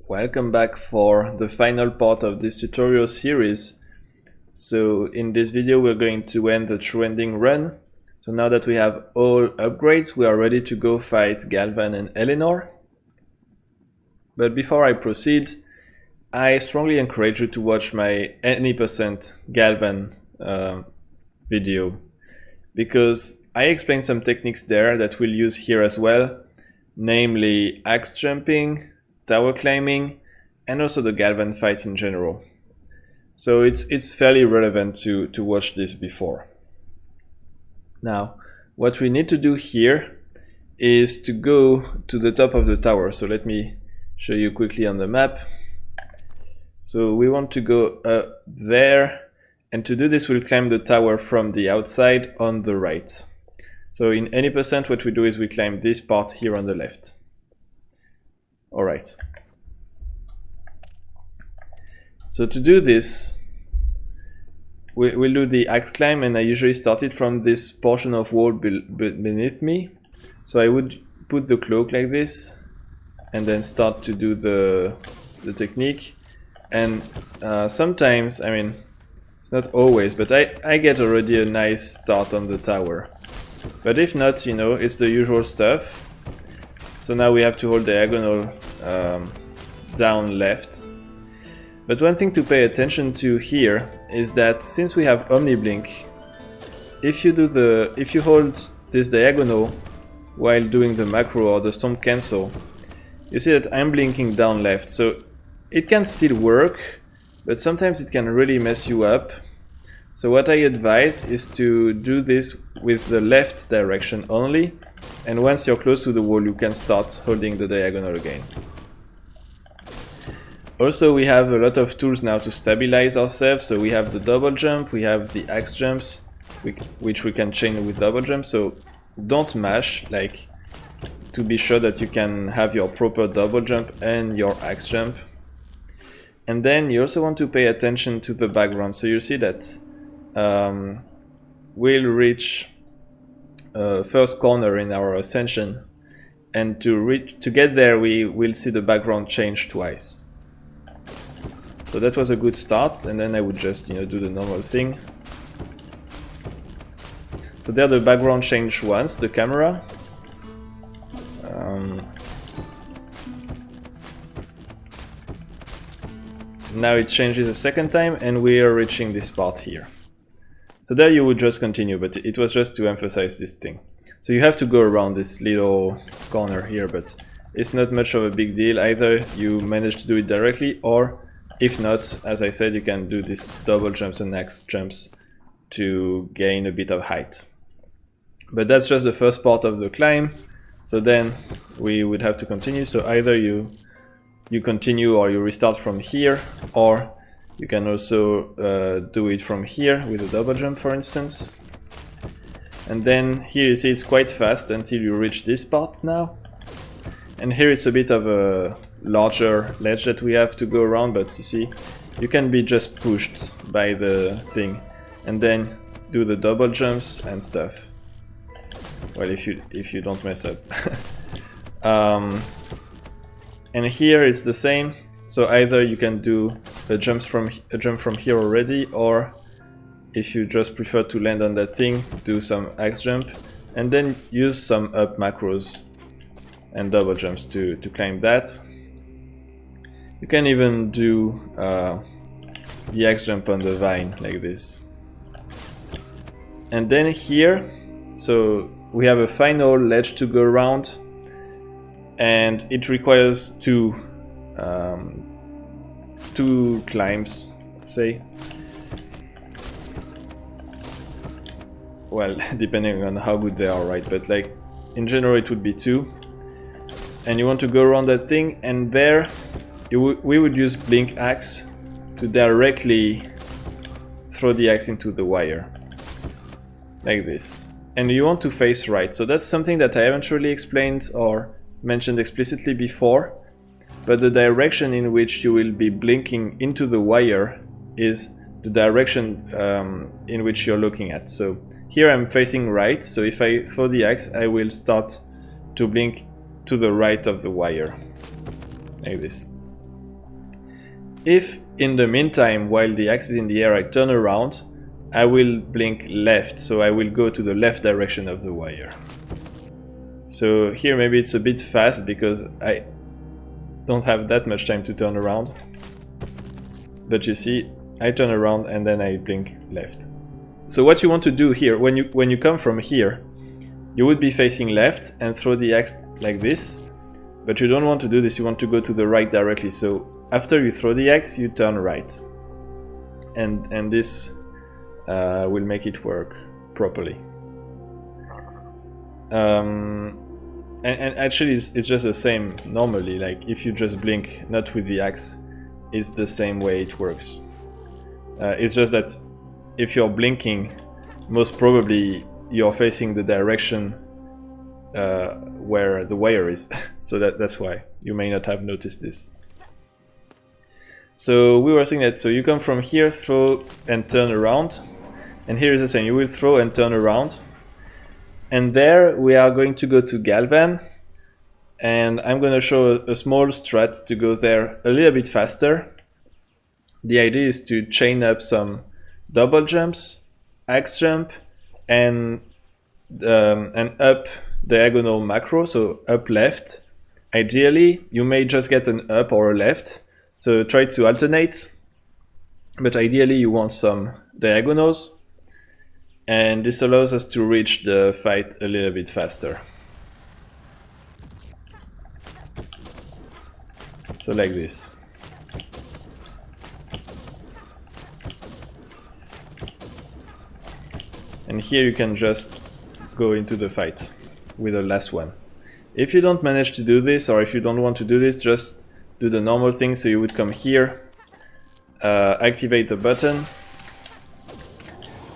Welcome back for the final part of this tutorial series. So in this video we're going to end the true ending run. So now that we have all upgrades, we are ready to go fight Galvan and Elenor. But before I proceed, I strongly encourage you to watch my any percent Galvan video, because I explain some techniques there that we'll use here as well, namely axe jumping, tower climbing, and also the Galvan fight in general. So it's fairly relevant to watch this before. Now, what we need to do here is to go to the top of the tower. So let me show you quickly on the map. So we want to go up there, and to do this we'll climb the tower from the outside on the right. So in any percent what we do is we climb this part here on the left. Alright. So to do this, we'll do the axe climb, and I usually start it from this portion of wall beneath me. So I would put the cloak like this, and then start to do the technique. And sometimes, I mean, it's not always, but I get already a nice start on the tower. But if not, you know, it's the usual stuff. So now we have to hold diagonal down left. But one thing to pay attention to here is that since we have Omniblink, if you hold this diagonal while doing the macro or the storm cancel, you see that I'm blinking down left. So it can still work, but sometimes it can really mess you up. So what I advise is to do this with the left direction only, and once you're close to the wall you can start holding the diagonal again. Also, we have a lot of tools now to stabilize ourselves. So we have the double jump, we have the axe jumps, which we can chain with double jump. So don't mash, like, to be sure that you can have your proper double jump and your axe jump. And then you also want to pay attention to the background. So you see that we'll reach first corner in our ascension, and to get there we will see the background change twice. So that was a good start, and then I would just, you know, do the normal thing. So there the background changed once, the camera. Now it changes a second time, and we are reaching this part here. So there you would just continue, but it was just to emphasize this thing. So you have to go around this little corner here, but it's not much of a big deal. Either you manage to do it directly, or if not, as I said, you can do these double jumps and axe jumps to gain a bit of height. But that's just the first part of the climb. So then we would have to continue. So either you continue or you restart from here, or you can also do it from here with a double jump, for instance. And then here you see it's quite fast until you reach this part now. And here it's a bit of a larger ledge that we have to go around, but you see, you can be just pushed by the thing and then do the double jumps and stuff. Well, if you don't mess up. And here it's the same. So either you can do a jump from here already, or if you just prefer to land on that thing, do some axe jump and then use some up macros and double jumps to climb that. You can even do the axe jump on the vine like this. And then here, so we have a final ledge to go around, and it requires two climbs, let's say. Well, depending on how good they are, right? But like in general it would be two. And you want to go around that thing, and there we would use blink axe to directly throw the axe into the wire like this. And you want to face right. So that's something that I haven't really explained or mentioned explicitly before, but the direction in which you will be blinking into the wire is the direction in which you're looking at. So here I'm facing right, so if I throw the axe I will start to blink to the right of the wire, like this. if in the meantime, while the axe is in the air, I turn around, I will blink left, so I will go to the left direction of the wire. So here maybe it's a bit fast because I don't have that much time to turn around. But you see, I turn around and then I blink left. So what you want to do here, when you come from here, you would be facing left and throw the axe like this. But you don't want to do this, you want to go to the right directly. So after you throw the axe, you turn right. And this will make it work properly. And actually it's just the same normally, like if you just blink not with the axe, it's the same way it works. It's just that if you're blinking, most probably you're facing the direction where the wire is. So that's why you may not have noticed this. So we were saying that, so you come from here, throw and turn around, and here is the same, you will throw and turn around, and there we are going to go to Galvan, and I'm going to show a small strat to go there a little bit faster. The idea is to chain up some double jumps, axe jump, and an up diagonal macro, so up left. Ideally, you may just get an up or a left, so try to alternate, but ideally you want some diagonals, and this allows us to reach the fight a little bit faster. So like this. And here you can just go into the fight with the last one. If you don't manage to do this, or if you don't want to do this, just do the normal thing. So you would come here, activate the button,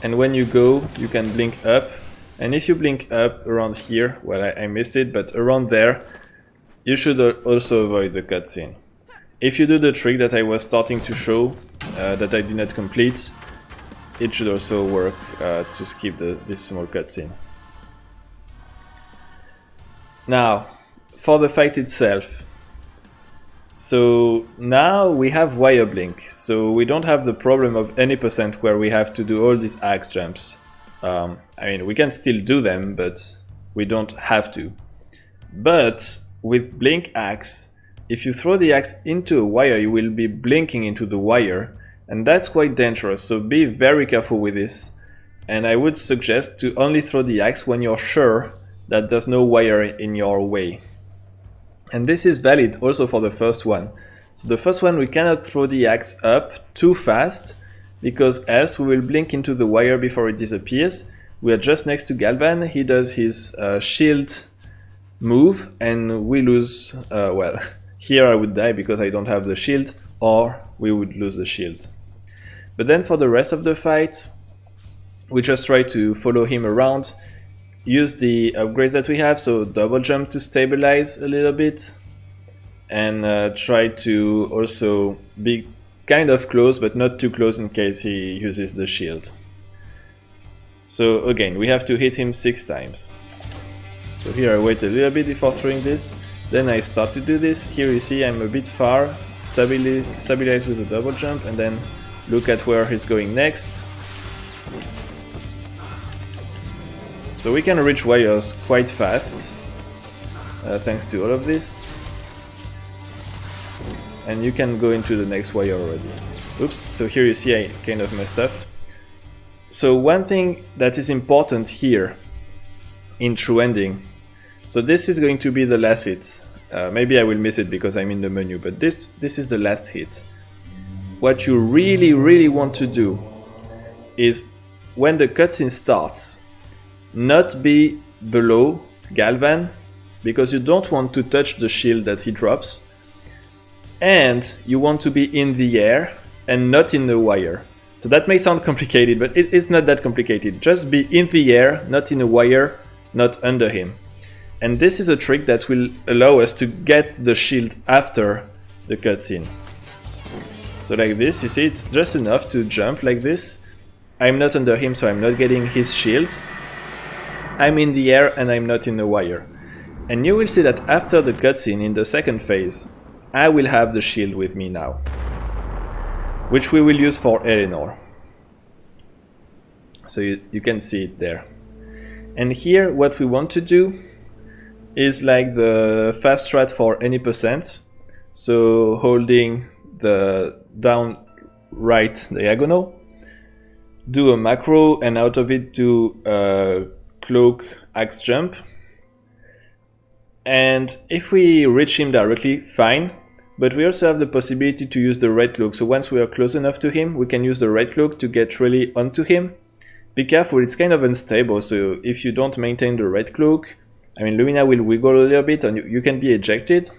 and when you go, you can blink up. And if you blink up around here, well, I missed it, but around there, you should also avoid the cutscene. If you do the trick that I was starting to show, that I did not complete, it should also work to skip this small cutscene. Now, for the fight itself. So now we have wire blink, so we don't have the problem of any percent where we have to do all these axe jumps. I mean, we can still do them, but we don't have to. But with blink axe, if you throw the axe into a wire, you will be blinking into the wire, and that's quite dangerous, so be very careful with this. And I would suggest to only throw the axe when you're sure that there's no wire in your way. And this is valid also for the first one. So the first one, we cannot throw the axe up too fast, because else we will blink into the wire before it disappears. We are just next to Galvan, he does his shield move, and we lose, well, here I would die because I don't have the shield, or we would lose the shield. But then for the rest of the fight, we just try to follow him around, use the upgrades that we have, so double jump to stabilize a little bit, and try to also be kind of close, but not too close in case he uses the shield. So again, we have to hit him 6 times. So here I wait a little bit before throwing this, then I start to do this. Here you see I'm a bit far, stabilize with the double jump, and then look at where he's going next. So we can reach wires quite fast, thanks to all of this. And you can go into the next wire already. Oops, so here you see I kind of messed up. So one thing that is important here in true ending, so this is going to be the last hit. Maybe I will miss it because I'm in the menu, but this is the last hit. What you really want to do is when the cutscene starts, not be below Galvan, because you don't want to touch the shield that he drops, and you want to be in the air and not in the wire. So that may sound complicated, but it's not that complicated. Just be in the air, not in a wire, not under him. And this is a trick that will allow us to get the shield after the cutscene. So like this, you see, it's just enough to jump like this. I'm not under him, so I'm not getting his shield. I'm in the air and I'm not in the wire. And you will see that after the cutscene in the second phase, I will have the shield with me now. which we will use for Elenor. So you can see it there. And here what we want to do is like the fast strat for any percent. So holding the down right diagonal, do a macro, and out of it do a cloak axe jump. And if we reach him directly, fine, but we also have the possibility to use the red cloak. So once we are close enough to him, we can use the red cloak to get really onto him. Be careful, it's kind of unstable, so if you don't maintain the red cloak, I mean, Lumina will wiggle a little bit and you can be ejected.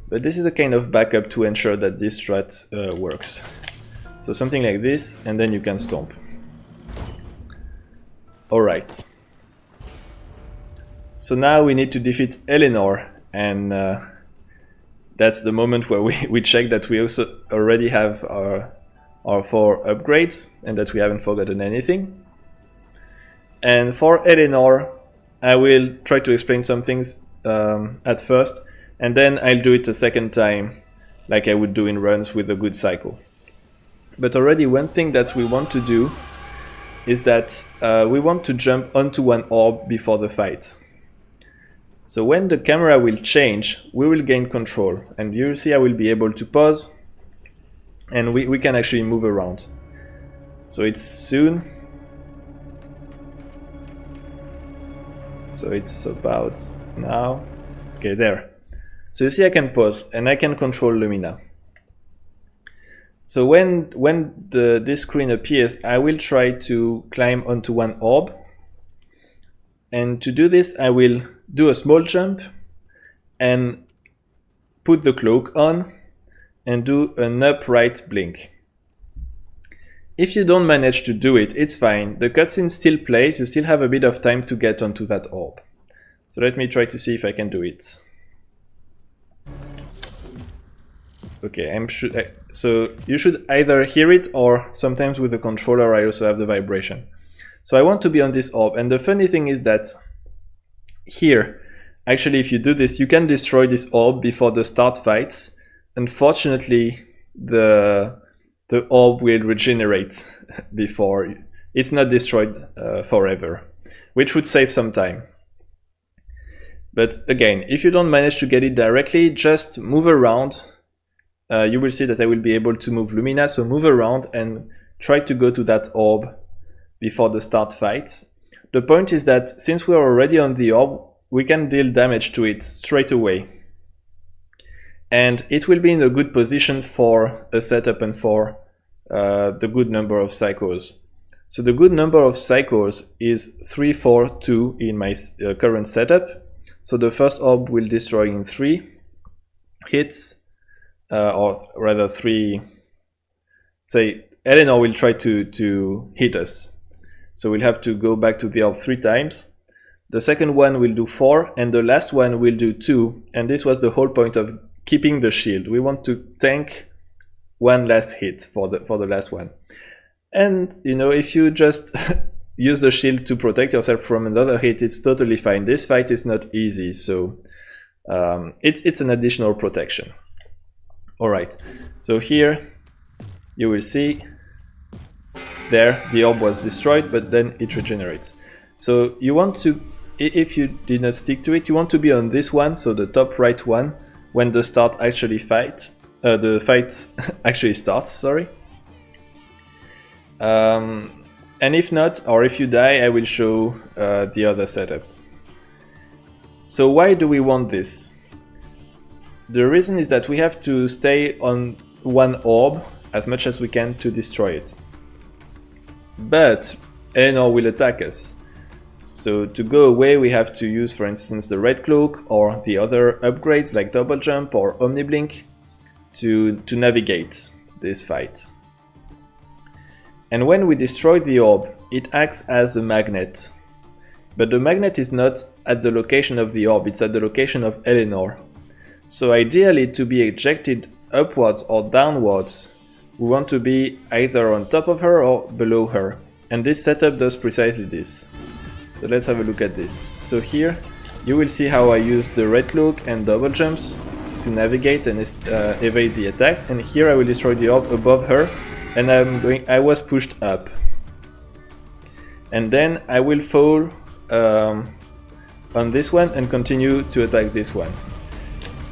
But this is a kind of backup to ensure that this strat works. So something like this, and then you can stomp. Alright. So now we need to defeat Elenor, and that's the moment where we check that we also already have our 4 upgrades and that we haven't forgotten anything. And for Elenor, I will try to explain some things at first, and then I'll do it a second time like I would do in runs with a good cycle. But already one thing that we want to do is that we want to jump onto one orb before the fight. So when the camera will change, we will gain control, and you'll see I will be able to pause, and we can actually move around. So it's soon. So it's about now. Okay, there. So you see I can pause, and I can control Lumina. So when this screen appears, I will try to climb onto one orb. And to do this, I will do a small jump and put the cloak on and do an upright blink. If you don't manage to do it, it's fine. The cutscene still plays, you still have a bit of time to get onto that orb. So let me try to see if I can do it. Okay, so you should either hear it, or sometimes with the controller I also have the vibration. So I want to be on this orb, and the funny thing is that here, actually if you do this, you can destroy this orb before the start fights. Unfortunately, the orb will regenerate before. It's not destroyed forever, which would save some time. But again, if you don't manage to get it directly, just move around. You will see that I will be able to move Lumina, so move around and try to go to that orb before the start fights. The point is that since we are already on the orb, we can deal damage to it straight away. And it will be in a good position for a setup and for the good number of cycles. So the good number of cycles is 3, 4, 2 in my current setup. So the first orb will destroy in 3 hits, or rather 3, say Elenor will try to hit us. So we'll have to go back to the orb 3 times. The second one will do 4, and the last one will do 2. And this was the whole point of keeping the shield. We want to tank one last hit for the last one. And you know, if you just use the shield to protect yourself from another hit, it's totally fine. This fight is not easy, so it's an additional protection. Alright, so here you will see there the orb was destroyed, but then it regenerates. So you want to, if you did not stick to it, you want to be on this one, so the top right one, when the start actually the fight actually starts, sorry. And if not, or if you die, I will show the other setup. So why do we want this? The reason is that we have to stay on one orb as much as we can to destroy it. But Elenor will attack us. So to go away, we have to use, for instance, the red cloak or the other upgrades like double jump or omniblink to navigate this fight. And when we destroy the orb, it acts as a magnet. But the magnet is not at the location of the orb, it's at the location of Elenor. So ideally, to be ejected upwards or downwards, we want to be either on top of her or below her. And this setup does precisely this. So let's have a look at this. So here, you will see how I use the red cloak and double jumps to navigate and evade the attacks, and here I will destroy the orb above her, and I was pushed up. And then I will fall on this one and continue to attack this one.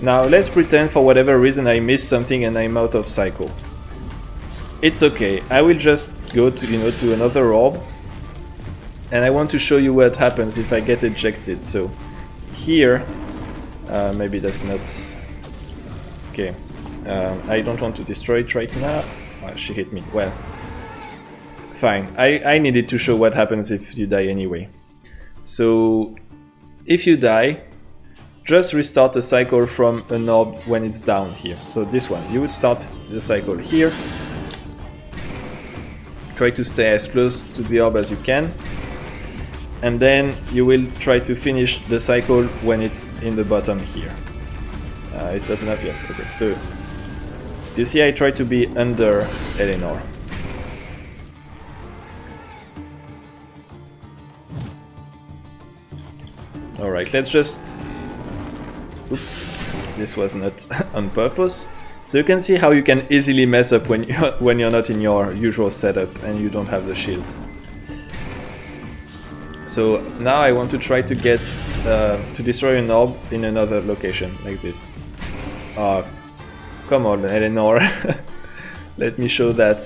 Now let's pretend for whatever reason I missed something and I'm out of cycle. It's okay, I will just go to, to another orb, and I want to show you what happens if I get ejected. So here, maybe that's not... Okay, I don't want to destroy it right now. Oh, she hit me, well. Fine, I needed to show what happens if you die anyway. So, if you die, just restart the cycle from an orb when it's down here. So this one, you would start the cycle here. Try to stay as close to the orb as you can. And then you will try to finish the cycle when it's in the bottom here. Is that enough? Yes, okay. So, you see I try to be under Elenor. Alright, let's just... Oops, this was not on purpose. So you can see how you can easily mess up when you're not in your usual setup and you don't have the shield. So now I want to try to get to destroy an orb in another location, like this. Come on, Elenor. Let me show that.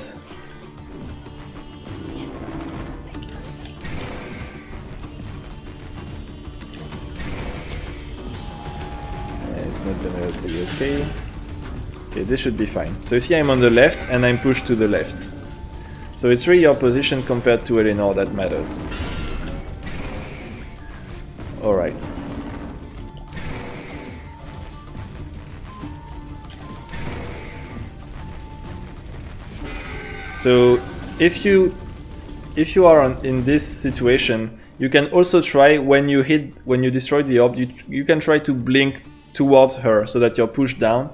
It's not gonna be okay. Okay, this should be fine. So you see I'm on the left and I'm pushed to the left. So it's really your position compared to Elenor that matters. Alright. So if you are in this situation, you can also try when you destroy the orb, you can try to blink towards her so that you're pushed down.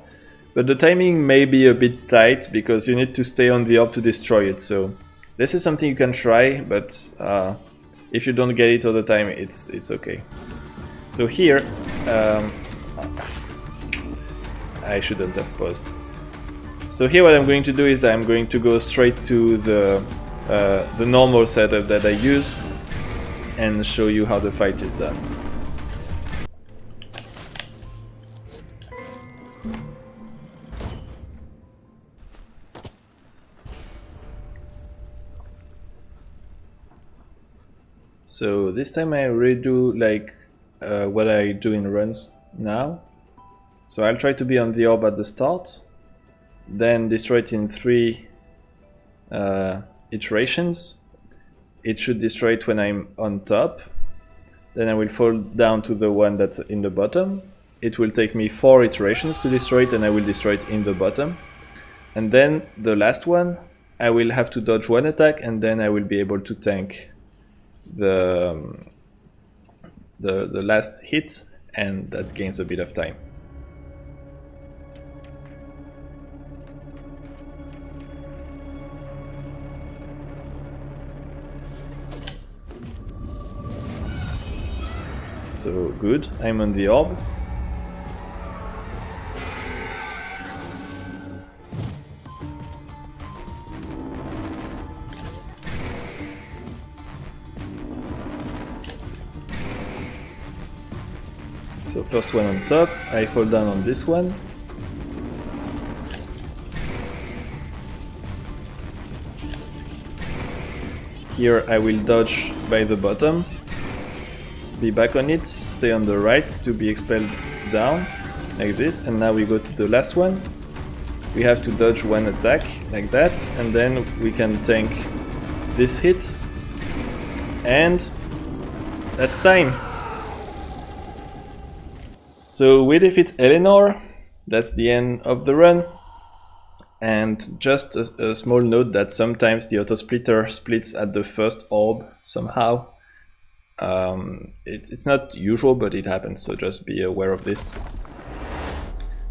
But the timing may be a bit tight because you need to stay on the orb to destroy it. So this is something you can try, but if you don't get it all the time, it's okay. So here, I shouldn't have paused. So here what I'm going to do is I'm going to go straight to the normal setup that I use and show you how the fight is done. So this time I redo like what I do in runs now. So I'll try to be on the orb at the start, then destroy it in 3 iterations. It should destroy it when I'm on top. Then I will fall down to the one that's in the bottom. It will take me 4 iterations to destroy it, and I will destroy it in the bottom. And then the last one, I will have to dodge 1 attack, and then I will be able to tank the last hit, and that gains a bit of time. So good, I'm on the orb. So first one on top, I fall down on this one. Here I will dodge by the bottom, be back on it, stay on the right to be expelled down, like this, and now we go to the last one. We have to dodge 1 attack, like that, and then we can tank this hit, and that's time! So we defeat Elenor, that's the end of the run. And just a small note that sometimes the auto splitter splits at the first orb somehow. It's not usual, but it happens, so just be aware of this.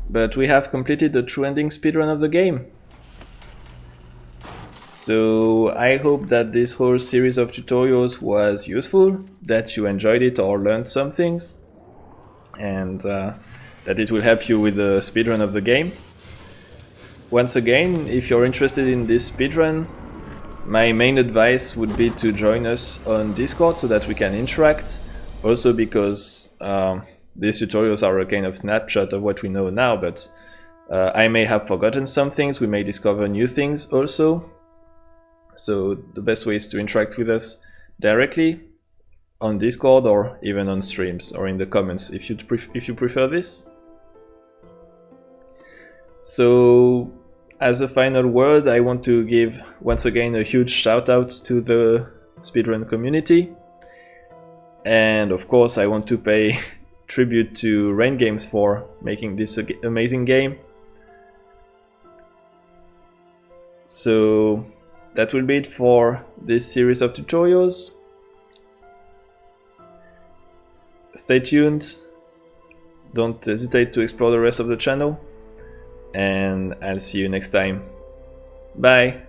But we have completed the true ending speedrun of the game. So I hope that this whole series of tutorials was useful, that you enjoyed it or learned some things. And that it will help you with the speedrun of the game. Once again, if you're interested in this speedrun, my main advice would be to join us on Discord so that we can interact. Also because these tutorials are a kind of snapshot of what we know now, but I may have forgotten some things, we may discover new things also. So the best way is to interact with us directly on Discord or even on streams or in the comments if you prefer this. So as a final word, I want to give once again a huge shout out to the speedrun community. And of course I want to pay tribute to Rain Games for making this amazing game. So that will be it for this series of tutorials. Stay tuned, don't hesitate to explore the rest of the channel, and I'll see you next time. Bye!